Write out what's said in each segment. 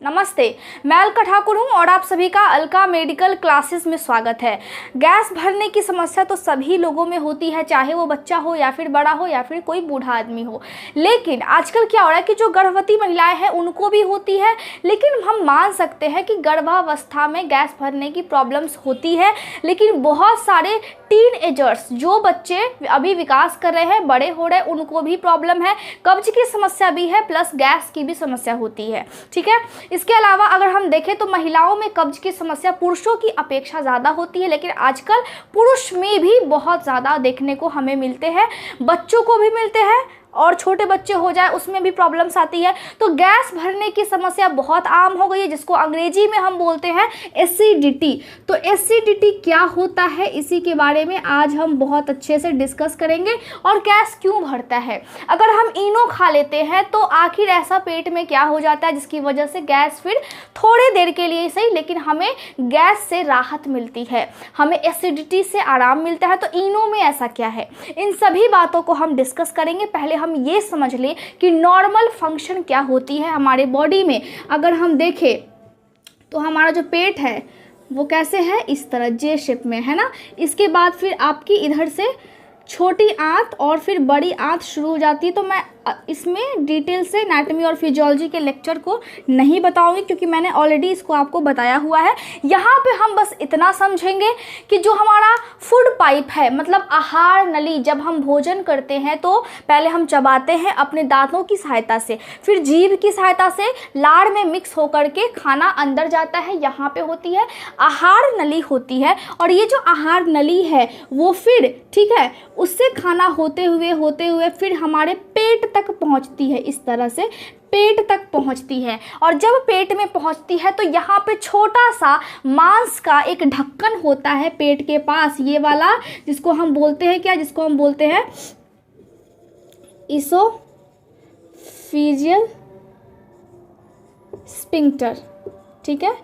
नमस्ते, मैं अलका ठाकुर हूँ और आप सभी का अलका मेडिकल क्लासेस में स्वागत है। गैस भरने की समस्या तो सभी लोगों में होती है, चाहे वो बच्चा हो या फिर बड़ा हो या फिर कोई बूढ़ा आदमी हो। लेकिन आजकल क्या हो रहा है कि जो गर्भवती महिलाएं हैं उनको भी होती है, लेकिन हम मान सकते हैं कि गर्भावस्था में गैस भरने की प्रॉब्लम्स होती है। लेकिन बहुत सारे टीन एजर्स, जो बच्चे अभी विकास कर रहे हैं, बड़े हो रहे हैं, उनको भी प्रॉब्लम है, कब्ज की समस्या भी है, प्लस गैस की भी समस्या होती है। ठीक है, इसके अलावा अगर हम देखें तो महिलाओं में कब्ज की समस्या पुरुषों की अपेक्षा ज़्यादा होती है, लेकिन आजकल पुरुष में भी बहुत ज़्यादा देखने को हमें मिलते हैं, बच्चों को भी मिलते हैं और छोटे बच्चे हो जाए उसमें भी प्रॉब्लम्स आती है। तो गैस भरने की समस्या बहुत आम हो गई है, जिसको अंग्रेजी में हम बोलते हैं एसिडिटी। तो एसिडिटी क्या होता है, इसी के बारे में आज हम बहुत अच्छे से डिस्कस करेंगे और गैस क्यों भरता है। अगर हम इनो खा लेते हैं तो आखिर ऐसा पेट में क्या हो जाता है जिसकी वजह से गैस फिर थोड़ी देर के लिए सही, लेकिन हमें गैस से राहत मिलती है, हमें एसिडिटी से आराम मिलता है। तो इनो में ऐसा क्या है, इन सभी बातों को हम डिस्कस करेंगे। पहले हम ये समझ लें कि नॉर्मल फंक्शन क्या होती है हमारे बॉडी में। अगर हम देखें तो हमारा जो पेट है वो कैसे है, इस तरह जे शेप में है ना। इसके बाद फिर आपकी इधर से छोटी आंत और फिर बड़ी आंत शुरू हो जाती है। तो मैं इसमें डिटेल से एनाटॉमी और फिजियोलॉजी के लेक्चर को नहीं बताऊंगी, क्योंकि मैंने ऑलरेडी इसको आपको बताया हुआ है। यहाँ पे हम बस इतना समझेंगे कि जो हमारा फूड पाइप है, मतलब आहार नली, जब हम भोजन करते हैं तो पहले हम चबाते हैं अपने दांतों की सहायता से, फिर जीभ की सहायता से लार में मिक्स होकर के खाना अंदर जाता है, यहाँ पे होती है आहार नली होती है। और ये जो आहार नली है वो फिर ठीक है उससे खाना होते हुए फिर हमारे पेट तक पहुंचती है, इस तरह से पेट तक पहुंचती है। और जब पेट में पहुंचती है तो यहाँ पे छोटा सा मांस का एक ढक्कन होता है पेट के पास, ये वाला, जिसको हम बोलते हैं क्या, जिसको हम बोलते हैं इसोफेजियल स्फिंक्टर। ठीक है,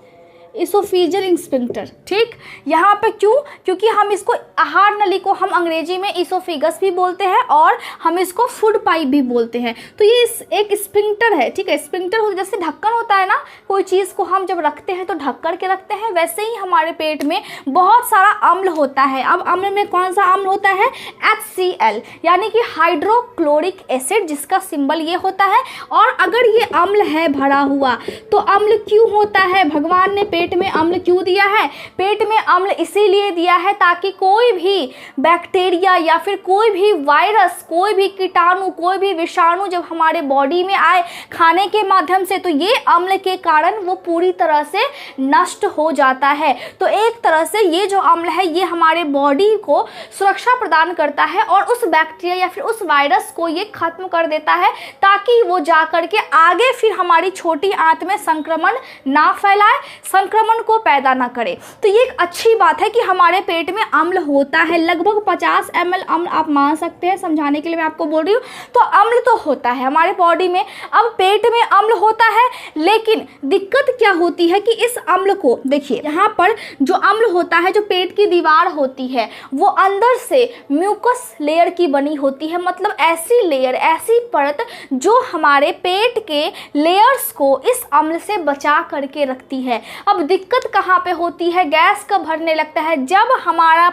इसोफेजियल स्फिंक्टर। ठीक, यहाँ पे क्यों, क्योंकि हम इसको आहार नली को हम अंग्रेजी में इसोफेगस भी बोलते हैं और हम इसको फूड पाइप भी बोलते हैं। तो ये एक स्फिंक्टर है। ठीक है, स्फिंक्टर जैसे ढक्कन होता है ना, कोई चीज़ को हम जब रखते हैं तो ढक कर के रखते हैं, वैसे ही हमारे पेट में बहुत सारा अम्ल होता है। अब अम्ल में कौन सा अम्ल होता है, HCl, यानी कि हाइड्रोक्लोरिक एसिड, जिसका सिंबल ये होता है। और अगर ये अम्ल है भरा हुआ तो अम्ल क्यों होता है, भगवान ने पेट में अम्ल क्यों दिया है, पेट में अम्ल इसीलिए दिया है ताकि कोई भी बैक्टीरिया या फिर कोई भी वायरस, कोई भी कीटाणु, कोई भी विषाणु जब हमारे बॉडी में आए खाने के माध्यम से, तो ये अम्ल के कारण वो पूरी तरह से नष्ट हो जाता है। तो एक तरह से ये जो अम्ल है ये हमारे बॉडी को सुरक्षा प्रदान करता है और उस बैक्टीरिया या फिर उस वायरस को ये खत्म कर देता है, ताकि वो जा करके आगे फिर हमारी छोटी आंत में संक्रमण ना फैलाए, संक्रमण को पैदा ना करे। तो ये एक अच्छी बात है कि हमारे पेट में अम्ल होता है, लगभग 50 ml अम्ल आप मान सकते हैं, समझाने के लिए मैं आपको बोल रही हूँ। तो अम्ल तो होता है हमारे बॉडी में। अब पेट में अम्ल होता है, लेकिन दिक्कत क्या होती है कि इस अम्ल को देखिए, यहाँ पर जो अम्ल होता है, जो पेट की दीवार होती है, वो अंदर से म्यूकस लेयर की बनी होती है, मतलब ऐसी लेयर, ऐसी परत जो हमारे पेट के लेयर्स को इस अम्ल से बचा करके रखती है। अब दिक्कत कहाँ पे होती है, गैस कब भरने लगता है, जब हमारा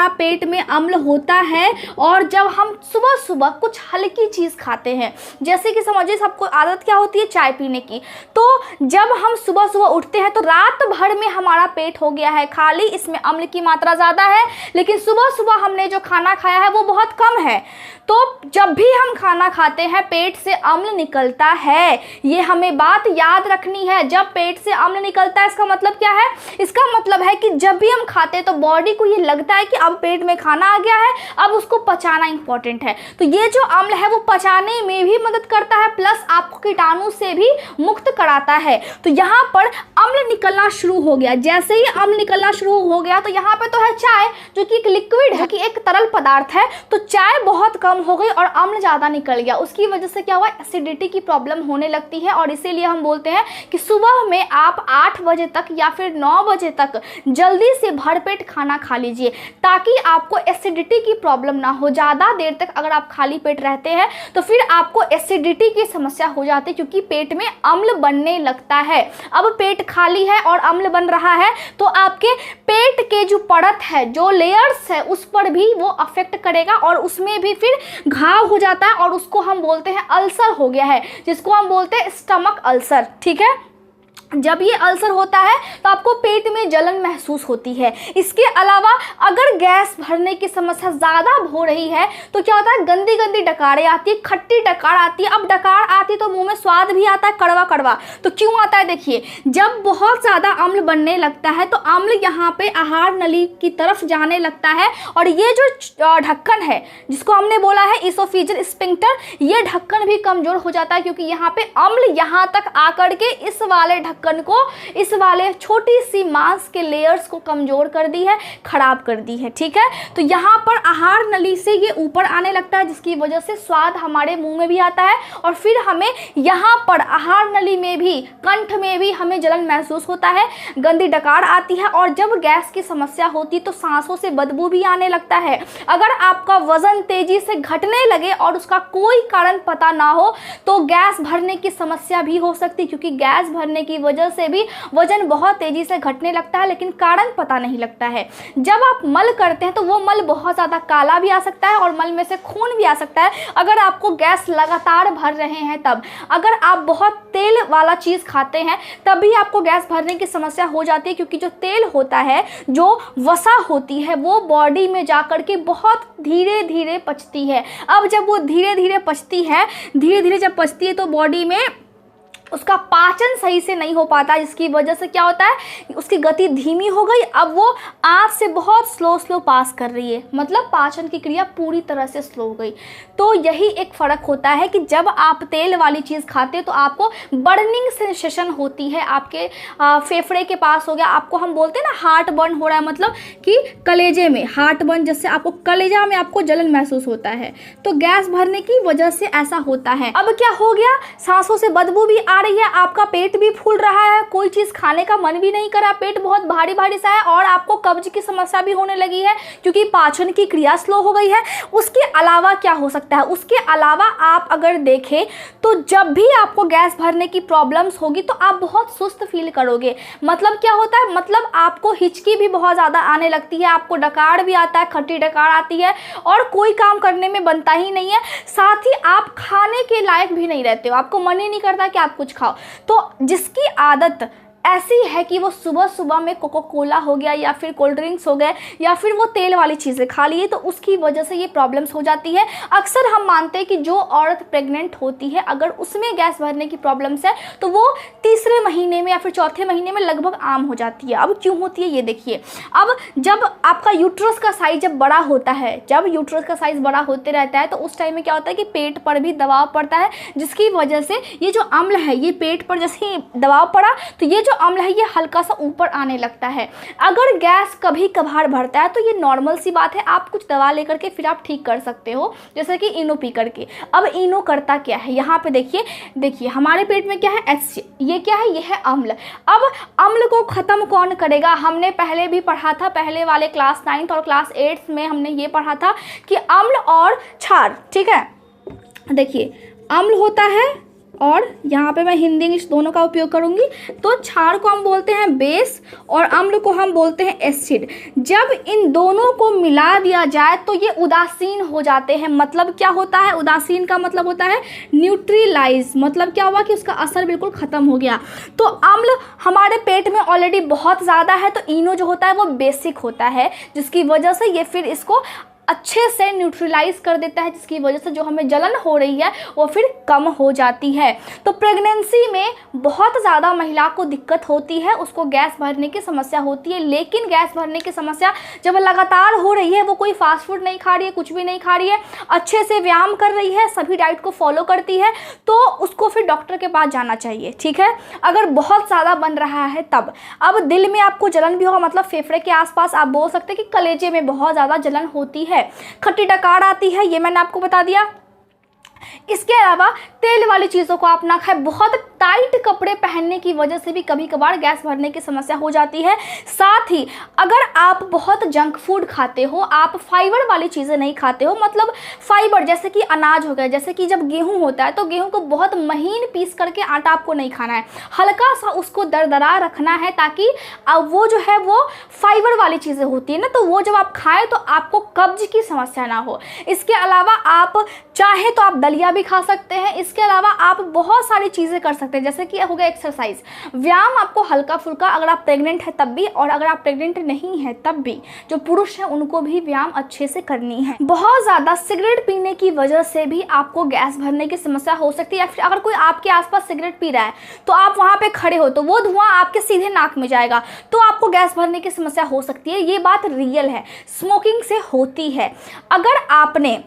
पेट में अम्ल होता है और जब हम सुबह सुबह कुछ हल्की चीज़ खाते हैं। जैसे कि समझिए सबको आदत क्या होती है, चाय पीने की। तो जब हम सुबह सुबह उठते हैं तो रात भर में हमारा पेट हो गया है खाली, इसमें अम्ल की मात्रा ज़्यादा है, लेकिन सुबह सुबह हमने जो खाना खाया है वो बहुत कम है। तो जब भी हम खाना खाते हैं पेट से अम्ल निकलता है, ये हमें बात याद रखनी है। जब पेट से अम्ल निकलता है इसका मतलब क्या है, इसका मतलब है कि जब भी हम खाते हैं तो बॉडी को ये लगता है कि अब पेट में खाना आ गया है, अब उसको पचाना इंपॉर्टेंट है। तो ये जो अम्ल है वो पचाने में भी मदद करता है, प्लस आपको कीटाणु से भी मुक्त कराता है। तो यहाँ पर अम्ल निकलना शुरू हो गया। जैसे ही अम्ल निकलना शुरू हो गया तो यहाँ पे तो है चाय, जो कि एक लिक्विड है, कि एक तरल पदार्थ है। तो चाय बहुत कम हो गई और अम्ल ज़्यादा निकल गया, उसकी वजह से क्या हुआ, एसिडिटी की प्रॉब्लम होने लगती है। और इसीलिए हम बोलते हैं कि सुबह में आप 8 बजे तक या फिर 9 बजे तक जल्दी से भरपेट खाना खा लीजिए, ताकि आपको एसिडिटी की प्रॉब्लम ना हो। ज़्यादा देर तक अगर आप खाली पेट रहते हैं तो फिर आपको एसिडिटी की समस्या हो जाती है, क्योंकि पेट में अम्ल बनने लगता है। अब पेट खाली है और अम्ल बन रहा है तो आपके पेट के जो परत है, जो लेयर्स है, उस पर भी वो अफेक्ट करेगा और उसमें भी फिर घाव हो जाता है और उसको हम बोलते हैं अल्सर हो गया है, जिसको हम बोलते हैं स्टमक अल्सर। ठीक है, जब ये अल्सर होता है तो आपको पेट में जलन महसूस होती है। इसके अलावा अगर गैस भरने की समस्या ज़्यादा हो रही है तो क्या होता है, गंदी गंदी डकारें आती है, खट्टी डकार आती है। अब डकार आती तो मुंह में स्वाद भी आता है, कड़वा कड़वा। तो क्यों आता है, देखिए, जब बहुत ज़्यादा अम्ल बनने लगता है तो अम्ल यहाँ पे आहार नली की तरफ जाने लगता है और ये जो ढक्कन है जिसको हमने बोला है इसोफेजियल स्फिंक्टर, ये ढक्कन भी कमज़ोर हो जाता है, क्योंकि यहाँ पे अम्ल यहाँ तक आकर के इस वाले ढक्कन को, इस वाले छोटी सी मांस के लेयर्स को कमजोर कर दी है, खराब कर दी है। ठीक है, तो यहाँ पर आहार नली से ये ऊपर आने लगता है, जिसकी वजह से स्वाद हमारे मुंह में भी आता है और फिर हमें यहाँ पर आहार नली में भी, कंठ में भी हमें जलन महसूस होता है, गंदी डकार आती है और जब गैस की समस्या होती तो सांसों से बदबू भी आने लगता है। अगर आपका वजन तेजी से घटने लगे और उसका कोई कारण पता ना हो तो गैस भरने की समस्या भी हो सकती, क्योंकि गैस भरने की वजह से भी वजन बहुत तेजी से घटने लगता है, लेकिन कारण पता नहीं लगता है। जब आप मल करते हैं तो वो मल बहुत ज़्यादा काला भी आ सकता है और मल में से खून भी आ सकता है, अगर आपको गैस लगातार भर रहे हैं तब। अगर आप बहुत तेल वाला चीज़ खाते हैं तब भी आपको गैस भरने की समस्या हो जाती है, क्योंकि जो तेल होता है, जो वसा होती है, वो बॉडी में जाकर के बहुत धीरे धीरे पचती है। अब जब वो धीरे धीरे पचती है, धीरे धीरे जब पचती है तो बॉडी में उसका पाचन सही से नहीं हो पाता, जिसकी वजह से क्या होता है, उसकी गति धीमी हो गई। अब वो आँत से बहुत स्लो पास कर रही है, मतलब पाचन की क्रिया पूरी तरह से स्लो हो गई। तो यही एक फ़र्क होता है कि जब आप तेल वाली चीज़ खाते हैं तो आपको बर्निंग सेंसेशन होती है, आपके फेफड़े के पास हो गया, आपको हम बोलते हैं ना हार्ट बर्न हो रहा है, मतलब कि कलेजे में हार्ट बर्न, जैसे आपको कलेजा में आपको जलन महसूस होता है, तो गैस भरने की वजह से ऐसा होता है। अब क्या हो गया, सांसों से बदबू भी आ रही है, आपका पेट भी फूल रहा है, कोई चीज़ खाने का मन भी नहीं कर रहा, पेट बहुत भारी भारी सा है और आपको कब्ज की समस्या भी होने लगी है, क्योंकि पाचन की क्रिया स्लो हो गई है। उसके अलावा क्या हो सकता है, उसके अलावा आप अगर देखें तो जब भी आपको गैस भरने की प्रॉब्लम्स होगी तो आप बहुत सुस्त फील करोगे। मतलब क्या होता है, मतलब आपको हिचकी भी बहुत ज़्यादा आने लगती है, आपको डकार भी आता है, खट्टी डकार आती है और कोई काम करने में बनता ही नहीं है। साथ ही आप खाने के लायक भी नहीं रहते हो, आपको मन ही नहीं करता कि आप कुछ खाओ। तो जिसकी आदत ऐसी है कि वो सुबह सुबह में कोको कोला हो गया या फिर कोल्ड ड्रिंक्स हो गए या फिर वो तेल वाली चीज़ें खा लिए, तो उसकी वजह से ये प्रॉब्लम्स हो जाती है। अक्सर हम मानते हैं कि जो औरत प्रेग्नेंट होती है अगर उसमें गैस भरने की प्रॉब्लम्स है तो वो तीसरे महीने में या फिर चौथे महीने में लगभग आम हो जाती है। अब क्यों होती है ये देखिए, अब जब आपका यूट्रस का साइज जब बड़ा होता है, जब यूट्रस का साइज बड़ा होते रहता है तो उस टाइम में क्या होता है कि पेट पर भी दबाव पड़ता है, जिसकी वजह से ये जो अम्ल है, ये पेट पर जैसे ही दबाव पड़ा तो ये जो अम्ल है ये हल्का सा ऊपर आने लगता है। अगर गैस कभी कभार भरता है तो ये नॉर्मल सी बात है, आप कुछ दवा लेकर के फिर आप ठीक कर सकते हो, जैसे कि इनो पी करके। अब इनो करता क्या है, यहाँ पे देखिए हमारे पेट में क्या है, HCl, ये क्या है, ये है अम्ल। अब अम्ल को ख़त्म कौन करेगा, हमने पहले भी पढ़ा था, पहले वाले क्लास 9th और क्लास 8th में हमने ये पढ़ा था कि अम्ल और क्षार, ठीक है। देखिए अम्ल होता है और यहाँ पे मैं हिंदी इंग्लिश दोनों का उपयोग करूँगी, तो क्षार को हम बोलते हैं बेस और अम्ल को हम बोलते हैं एसिड। जब इन दोनों को मिला दिया जाए तो ये उदासीन हो जाते हैं। मतलब क्या होता है, उदासीन का मतलब होता है न्यूट्रलाइज, मतलब क्या हुआ कि उसका असर बिल्कुल ख़त्म हो गया। तो अम्ल हमारे पेट में ऑलरेडी बहुत ज़्यादा है, तो इनो जो होता है वो बेसिक होता है, जिसकी वजह से ये फिर इसको अच्छे से न्यूट्रलाइज कर देता है, जिसकी वजह से जो हमें जलन हो रही है वो फिर कम हो जाती है। तो प्रेगनेंसी में बहुत ज़्यादा महिला को दिक्कत होती है, उसको गैस भरने की समस्या होती है। लेकिन गैस भरने की समस्या जब लगातार हो रही है, वो कोई फास्ट फूड नहीं खा रही है, कुछ भी नहीं खा रही है, अच्छे से व्यायाम कर रही है, सभी डाइट को फॉलो करती है, तो उसको फिर डॉक्टर के पास जाना चाहिए, ठीक है। अगर बहुत ज़्यादा बन रहा है तब। अब दिल में आपको जलन भी होगा, मतलब फेफड़े के आसपास आप बोल सकते हैं कि कलेजे में बहुत ज़्यादा जलन होती है, खट्टी डकार आती है, ये मैंने आपको बता दिया। इसके अलावा तेल वाली चीज़ों को आप ना खाएं, बहुत टाइट कपड़े पहनने की वजह से भी कभी कभार गैस भरने की समस्या हो जाती है। साथ ही अगर आप बहुत जंक फूड खाते हो, आप फाइबर वाली चीज़ें नहीं खाते हो, मतलब फाइबर जैसे कि अनाज हो गया, जैसे कि जब गेहूं होता है तो गेहूं को बहुत महीन पीस करके आटा आपको नहीं खाना है, हल्का सा उसको दरदरा रखना है, ताकि वो जो है वो फाइबर वाली चीज़ें होती है ना, तो वो जब आप खाएं तो आपको कब्ज की समस्या ना हो। इसके अलावा आप चाहे तो आप दलिया भी खा सकते हैं। इसके अलावा आप बहुत सारी चीज़ें कर सकते हैं, जैसे कि हो गया एक्सरसाइज, व्यायाम आपको हल्का फुल्का, अगर आप प्रेग्नेंट है तब भी और अगर आप प्रेग्नेंट नहीं है तब भी, जो पुरुष हैं उनको भी व्यायाम अच्छे से करनी है। बहुत ज़्यादा सिगरेट पीने की वजह से भी आपको गैस भरने की समस्या हो सकती है, या फिर अगर कोई आपके आसपास सिगरेट पी रहा है तो आप वहाँ पे खड़े हो तो वो धुआं आपके सीधे नाक में जाएगा, तो आपको गैस भरने की समस्या हो सकती है। ये बात रियल है, स्मोकिंग से होती है। अगर आपने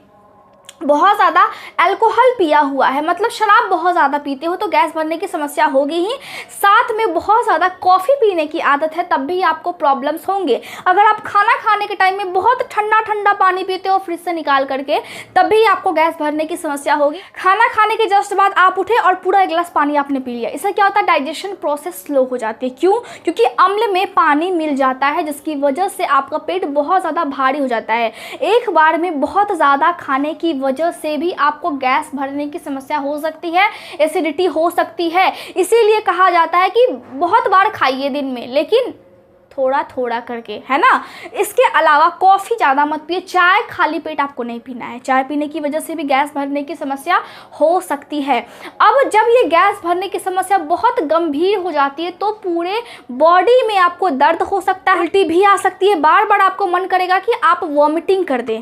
बहुत ज़्यादा अल्कोहल पिया हुआ है, मतलब शराब बहुत ज़्यादा पीते हो, तो गैस भरने की समस्या होगी ही। साथ में बहुत ज़्यादा कॉफ़ी पीने की आदत है तब भी आपको प्रॉब्लम्स होंगे। अगर आप खाना खाने के टाइम में बहुत ठंडा ठंडा पानी पीते हो फ्रिज से निकाल करके, तब भी आपको गैस भरने की समस्या होगी। खाना खाने के जस्ट बाद आप उठे और पूरा एक गिलास पानी आपने पी लिया, इससे क्या होता है, डाइजेशन प्रोसेस स्लो हो जाती है। क्यों? क्योंकि अम्ल में पानी मिल जाता है, जिसकी वजह से आपका पेट बहुत ज़्यादा भारी हो जाता है। एक बार में बहुत ज़्यादा खाने की वजह से भी आपको गैस भरने की समस्या हो सकती है, एसिडिटी हो सकती है। इसीलिए कहा जाता है कि बहुत बार खाइए दिन में, लेकिन थोड़ा थोड़ा करके, है ना। इसके अलावा कॉफ़ी ज़्यादा मत पिए, चाय खाली पेट आपको नहीं पीना है। चाय पीने की वजह से भी गैस भरने की समस्या हो सकती है। अब जब ये गैस भरने की समस्या बहुत गंभीर हो जाती है तो पूरे बॉडी में आपको दर्द हो सकता है, उल्टी भी आ सकती है, बार बार आपको मन करेगा कि आप वॉमिटिंग कर दें,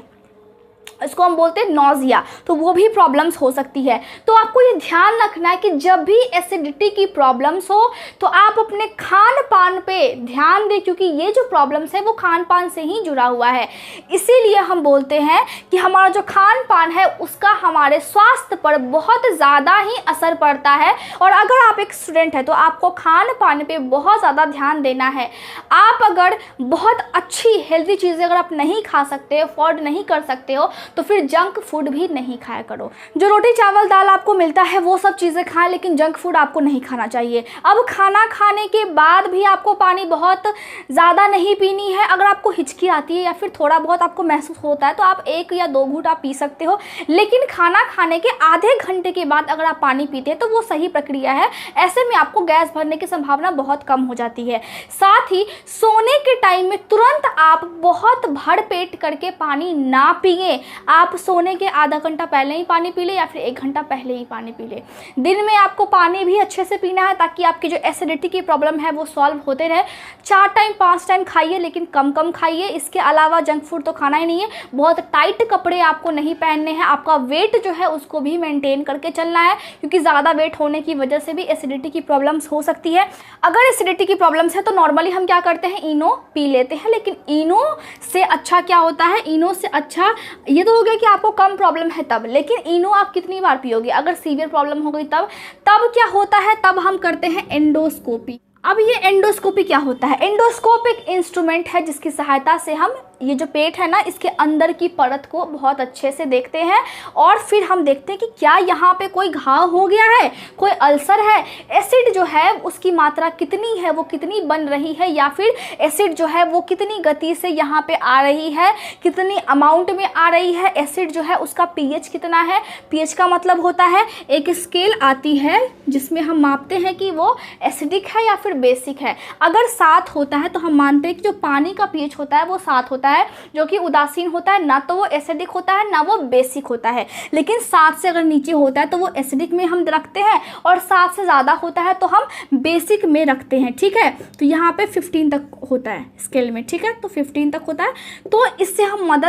इसको हम बोलते हैं नॉजिया, तो वो भी प्रॉब्लम्स हो सकती है। तो आपको ये ध्यान रखना है कि जब भी एसिडिटी की प्रॉब्लम्स हो तो आप अपने खान पान पे ध्यान दें, क्योंकि ये जो प्रॉब्लम्स है वो खान पान से ही जुड़ा हुआ है। इसीलिए हम बोलते हैं कि हमारा जो खान पान है उसका हमारे स्वास्थ्य पर बहुत ज़्यादा ही असर पड़ता है। और अगर आप एक स्टूडेंट हैं तो आपको खान पान पे बहुत ज़्यादा ध्यान देना है। आप अगर बहुत अच्छी हेल्दी चीज़ें अगर आप नहीं खा सकते, अफोर्ड नहीं कर सकते हो, तो फिर जंक फूड भी नहीं खाया करो। जो रोटी चावल दाल आपको मिलता है वो सब चीज़ें खाएं, लेकिन जंक फूड आपको नहीं खाना चाहिए। अब खाना खाने के बाद भी आपको पानी बहुत ज़्यादा नहीं पीनी है। अगर आपको हिचकी आती है या फिर थोड़ा बहुत आपको महसूस होता है तो आप 1 या 2 घूंट आप पी सकते हो, लेकिन खाना खाने के आधे घंटे के बाद अगर आप पानी पीते हैं तो वो सही प्रक्रिया है। ऐसे में आपको गैस भरने की संभावना बहुत कम हो जाती है। साथ ही सोने के टाइम में तुरंत आप बहुत भर पेट करके पानी ना पिए। आप सोने के आधा घंटा पहले ही पानी पी ले या फिर 1 घंटा पहले ही पानी पी ले। दिन में आपको पानी भी अच्छे से पीना है ताकि आपकी जो एसिडिटी की प्रॉब्लम है वो सॉल्व होते रहे। 4 टाइम 5 टाइम खाइए, लेकिन कम कम खाइए। इसके अलावा जंक फूड तो खाना ही नहीं है। बहुत टाइट कपड़े आपको नहीं पहनने हैं। आपका वेट जो है उसको भी मेंटेन करके चलना है, क्योंकि ज़्यादा वेट होने की वजह से भी एसिडिटी की प्रॉब्लम्स हो सकती है। अगर एसिडिटी की प्रॉब्लम्स है तो नॉर्मली हम क्या करते हैं, इनो पी लेते हैं, लेकिन इनो से अच्छा क्या होता है, इनो से अच्छा ये तो हो गया कि आपको कम प्रॉब्लम है तब, लेकिन इनो आप कितनी बार पियोगे? अगर सीवियर प्रॉब्लम हो गई तब क्या होता है, तब हम करते हैं एंडोस्कोपी। अब ये एंडोस्कोपी क्या होता है? एंडोस्कोप एक इंस्ट्रूमेंट है जिसकी सहायता से हम ये जो पेट है ना, इसके अंदर की परत को बहुत अच्छे से देखते हैं और फिर हम देखते हैं कि क्या यहाँ पे कोई घाव हो गया है, कोई अल्सर है, एसिड जो है उसकी मात्रा कितनी है, वो कितनी बन रही है, या फिर एसिड जो है वो कितनी गति से यहाँ पे आ रही है, कितनी अमाउंट में आ रही है। एसिड जो है उसका पीएच कितना है। पीएच का मतलब होता है एक स्केल आती है जिसमें हम मापते हैं कि वो एसिडिक है या फिर बेसिक है। अगर 7 होता है तो हम मानते हैं कि जो पानी का पीएच होता है वो 7 होता है, जो कि उदासीन होता है, ना तो वो एसिडिक होता है ना वो बेसिक होता है। लेकिन 7 से अगर नीचे होता है तो वो एसिडिक में हम रखते हैं, और 7 से ज़्यादा होता है तो हम बेसिक में रखते हैं। ठीक है, तो यहाँ पे 15 तक होता है स्केल में। ठीक है, तो 15 तक होता है। तो इससे हम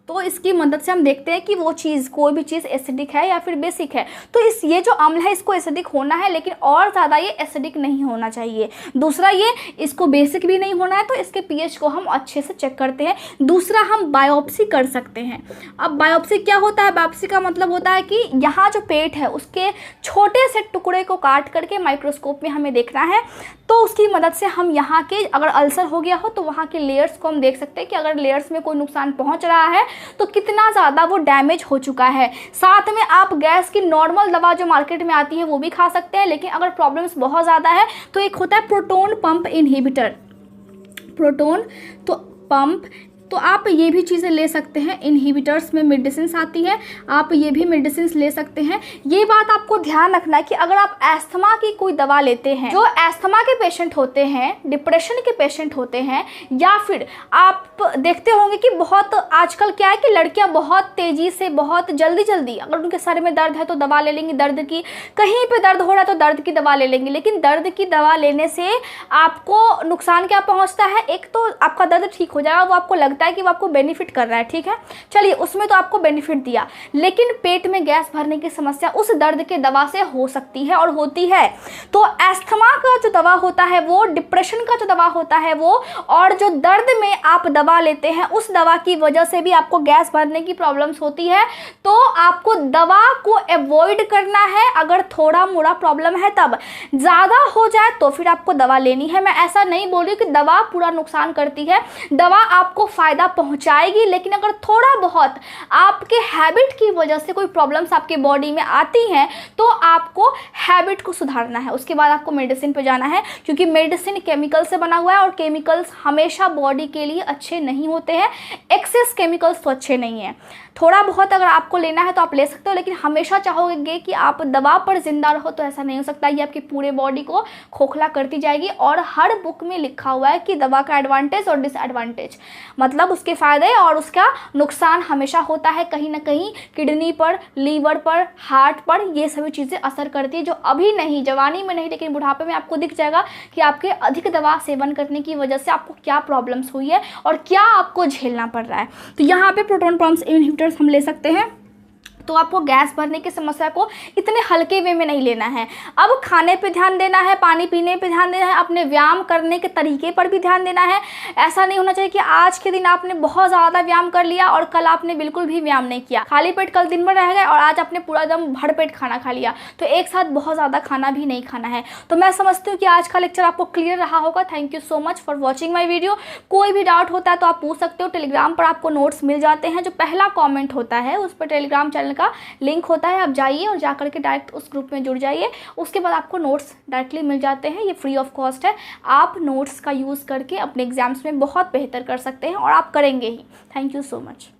इसकी मदद से हम देखते हैं कि वो चीज़, कोई भी चीज़ एसिडिक है या फिर बेसिक है। तो ये जो अम्ल है इसको एसिडिक होना है, लेकिन और ज़्यादा ये एसिडिक नहीं होना चाहिए। दूसरा, ये इसको बेसिक भी नहीं होना है, तो इसके पीएच को हम अच्छे से चेक करते हैं। दूसरा, हम बायोप्सी कर सकते हैं। अब बायोप्सी क्या होता है? बायोप्सी का मतलब होता है कि यहाँ जो पेट है उसके छोटे से टुकड़े को काट करके माइक्रोस्कोप में हमें देखना है। तो उसकी मदद से हम यहाँ के, अगर अल्सर हो गया हो तो वहाँ के लेयर्स को हम देख सकते हैं कि अगर लेयर्स में कोई नुकसान पहुँच रहा है तो कितना ज़्यादा वो डैमेज हो चुका है। साथ में आप गैस की नॉर्मल दवा जो मार्केट में आती है वो भी खा सकते हैं, लेकिन अगर प्रॉब्लम्स बहुत ज़्यादा है तो एक होता है प्रोटोन पंप इनहिबिटर, प्रोटोन तो पंप, तो आप ये भी चीज़ें ले सकते हैं। इनहिबिटर्स में मेडिसिन आती है, आप ये भी मेडिसिन ले सकते हैं। ये बात आपको ध्यान रखना है कि अगर आप एस्थमा की कोई दवा लेते हैं, जो एस्थमा के पेशेंट होते हैं, डिप्रेशन के पेशेंट होते हैं, या फिर आप देखते होंगे कि बहुत आजकल क्या है कि लड़कियां बहुत तेज़ी से, बहुत जल्दी अगर उनके सर में दर्द है तो दवा ले लेंगी दर्द की, कहीं पे दर्द हो रहा है तो दर्द की दवा ले लेंगी, लेकिन दर्द की दवा लेने से आपको नुकसान क्या पहुंचता है? एक तो आपका दर्द ठीक हो जाएगा, वो आपको लगता है कि वो आपको बेनिफिट कर रहा है, ठीक है, चलिए उसमें तो आपको बेनिफिट दिया, लेकिन पेट में गैस भरने की समस्या उस दर्द के दवा से हो सकती है और होती है। तो एस्थमा का जो दवा होता है वो, डिप्रेशन का जो दवा होता है वो, और जो दर्द में आप दवा लेते हैं उस दवा की वजह से भी आपको गैस भरने की प्रॉब्लम्स होती है, तो आपको दवा को अवॉइड करना है। अगर थोड़ा मोड़ा प्रॉब्लम है तब, ज़्यादा हो जाए तो फिर आपको दवा लेनी है। मैं ऐसा नहीं बोल रही कि दवा पूरा नुकसान करती है, दवा आपको फायदा पहुंचाएगी, लेकिन अगर थोड़ा बहुत आपके हैबिट की वजह से कोई प्रॉब्लम्स आपके बॉडी में आती हैं तो आपको हैबिट को सुधारना है, उसके बाद आपको मेडिसिन पे जाना है, क्योंकि मेडिसिन केमिकल से बना हुआ है और केमिकल्स हमेशा बॉडी के लिए अच्छे नहीं होते हैं। एक्सेस केमिकल्स तो अच्छे नहीं हैं। थोड़ा बहुत अगर आपको लेना है तो आप ले सकते हो, लेकिन हमेशा चाहोगे कि आप दवा पर जिंदा रहो तो ऐसा नहीं हो सकता। ये आपकी पूरे बॉडी को खोखला करती जाएगी, और हर बुक में लिखा हुआ है कि दवा का एडवांटेज और डिसएडवांटेज, मतलब उसके फ़ायदे और उसका नुकसान हमेशा होता है। कहीं ना कहीं किडनी पर, लीवर पर, हार्ट पर ये सभी चीज़ें असर करती है, जो अभी नहीं, जवानी में नहीं, लेकिन बुढ़ापे में आपको दिख जाएगा कि आपके अधिक दवा सेवन करने की वजह से आपको क्या प्रॉब्लम्स हुई है और क्या आपको झेलना पड़ रहा है। तो यहाँ पे प्रोटोन पंप इनहिबिटर्स हम ले सकते हैं। तो आपको गैस भरने की समस्या को इतने हल्के वे में नहीं लेना है। अब खाने पे ध्यान देना है, पानी पीने पे ध्यान देना है, अपने व्यायाम करने के तरीके पर भी ध्यान देना है। ऐसा नहीं होना चाहिए कि आज के दिन आपने बहुत ज़्यादा व्यायाम कर लिया और कल आपने बिल्कुल भी व्यायाम नहीं किया, खाली पेट कल दिन भर रह गए और आज आपने पूरा दम भर पेट खाना खा लिया। तो एक साथ बहुत ज़्यादा खाना भी नहीं खाना है। तो मैं समझती हूँ कि आज का लेक्चर आपको क्लियर रहा होगा। Thank you so much for watching my video. कोई भी डाउट होता है तो आप पूछ सकते हो। टेलीग्राम पर आपको नोट्स मिल जाते हैं, जो पहला कॉमेंट होता है उस पर टेलीग्राम चैनल का लिंक होता है, आप जाइए और जाकर के डायरेक्ट उस ग्रुप में जुड़ जाइए। उसके बाद आपको नोट्स डायरेक्टली मिल जाते हैं, ये फ्री ऑफ कॉस्ट है। आप नोट्स का यूज़ करके अपने एग्जाम्स में बहुत बेहतर कर सकते हैं और आप करेंगे ही। Thank you so much.